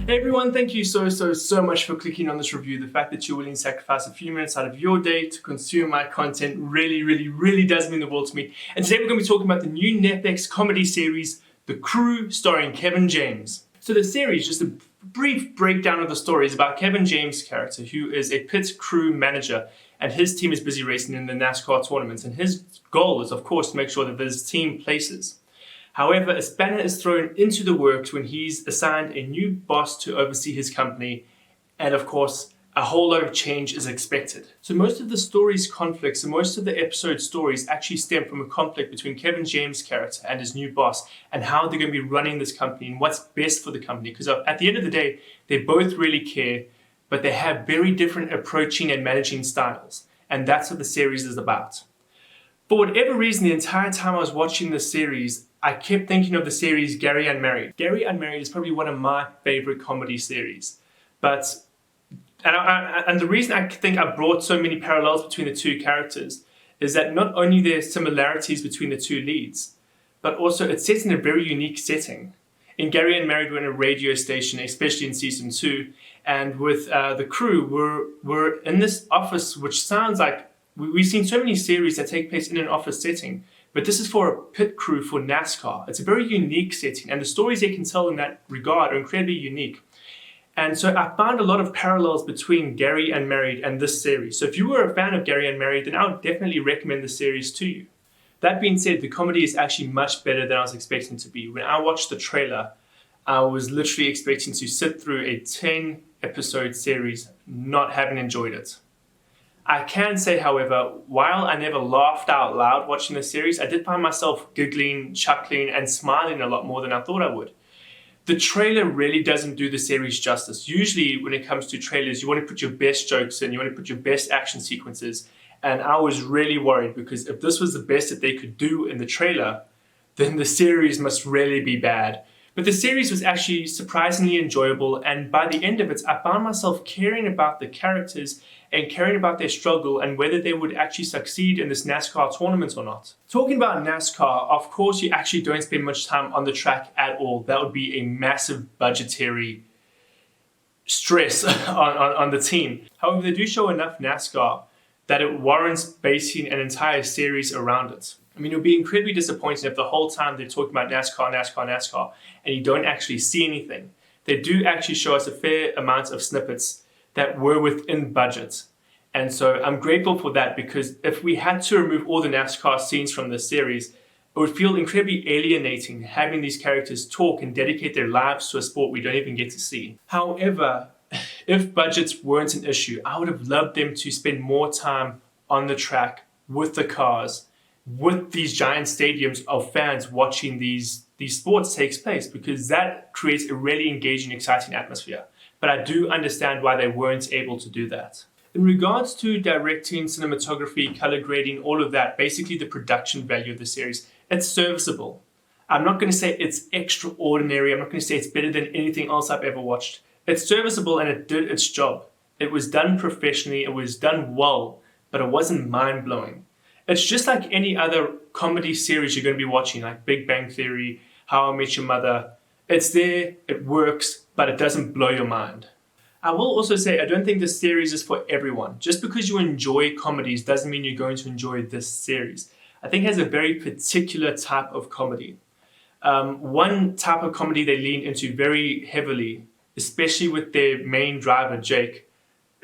Hey everyone, thank you so much for clicking on this review. The fact that you're willing to sacrifice a few minutes out of your day to consume my content really does mean the world to me. And today we're going to be talking about the new Netflix comedy series, The Crew, starring Kevin James. So the series, just a brief breakdown of the story, is about Kevin James' character, who is a pit crew manager, and his team is busy racing in the NASCAR tournaments, and his goal is, of course, to make sure that his team places. However, a spanner is thrown into the works when he's assigned a new boss to oversee his company, and of course, a whole lot of change is expected. So most of the story's conflicts and most of the episode stories actually stem from a conflict between Kevin James' character and his new boss, and how they're going to be running this company and what's best for the company. Because at the end of the day, they both really care, but they have very different approaching and managing styles. And that's what the series is about. For whatever reason, the entire time I was watching this series, I kept thinking of the series Gary Unmarried. Gary Unmarried is probably one of my favorite comedy series. And the reason I think I brought so many parallels between the two characters is that not only there's similarities between the two leads, but also it's set in a very unique setting. In Gary Unmarried, we're in a radio station, especially in season 2, and with the crew, we're in this office, which sounds like we've seen so many series that take place in an office setting. But this is for a pit crew for NASCAR. It's a very unique setting, and the stories they can tell in that regard are incredibly unique. And so I found a lot of parallels between Gary Unmarried and this series. So if you were a fan of Gary Unmarried, then I would definitely recommend the series to you. That being said, the comedy is actually much better than I was expecting it to be. When I watched the trailer, I was literally expecting to sit through a 10-episode series, not having enjoyed it. I can say, however, while I never laughed out loud watching the series, I did find myself giggling, chuckling, and smiling a lot more than I thought I would. The trailer really doesn't do the series justice. Usually when it comes to trailers, you want to put your best jokes in, you want to put your best action sequences, and I was really worried because if this was the best that they could do in the trailer, then the series must really be bad. But the series was actually surprisingly enjoyable, and by the end of it, I found myself caring about the characters and caring about their struggle and whether they would actually succeed in this NASCAR tournament or not. Talking about NASCAR, of course, you actually don't spend much time on the track at all. That would be a massive budgetary stress on the team. However, they do show enough NASCAR that it warrants basing an entire series around it. I mean, it would be incredibly disappointing if the whole time they're talking about NASCAR, and you don't actually see anything. They do actually show us a fair amount of snippets that were within budget. And so I'm grateful for that, because if we had to remove all the NASCAR scenes from this series, it would feel incredibly alienating having these characters talk and dedicate their lives to a sport we don't even get to see. However, if budgets weren't an issue, I would have loved them to spend more time on the track with the cars, with these giant stadiums of fans watching these sports takes place, because that creates a really engaging, exciting atmosphere. But I do understand why they weren't able to do that. In regards to directing, cinematography, color grading, all of that, basically the production value of the series, it's serviceable. I'm not going to say it's extraordinary. I'm not going to say it's better than anything else I've ever watched. It's serviceable, and it did its job. It was done professionally, it was done well, but it wasn't mind-blowing. It's just like any other comedy series you're going to be watching, like Big Bang Theory, How I Met Your Mother. It's there, it works, but it doesn't blow your mind. I will also say I don't think this series is for everyone. Just because you enjoy comedies doesn't mean you're going to enjoy this series. I think it has a very particular type of comedy. One type of comedy they lean into very heavily, especially with their main driver, Jake,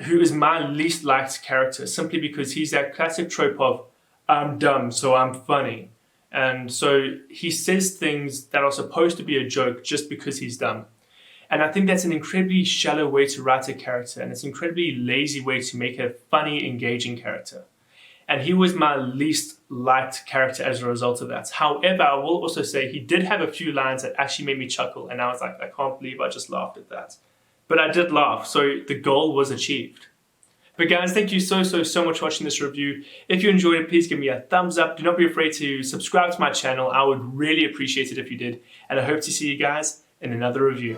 who is my least liked character, simply because he's that classic trope of, I'm dumb, so I'm funny. And so he says things that are supposed to be a joke just because he's dumb. And I think that's an incredibly shallow way to write a character, and it's an incredibly lazy way to make a funny, engaging character. And he was my least liked character as a result of that. However, I will also say he did have a few lines that actually made me chuckle, and I was like, I can't believe I just laughed at that. But I did laugh, so the goal was achieved. But guys, thank you so much for watching this review. If you enjoyed it, please give me a thumbs up. Do not be afraid to subscribe to my channel. I would really appreciate it if you did. And I hope to see you guys in another review.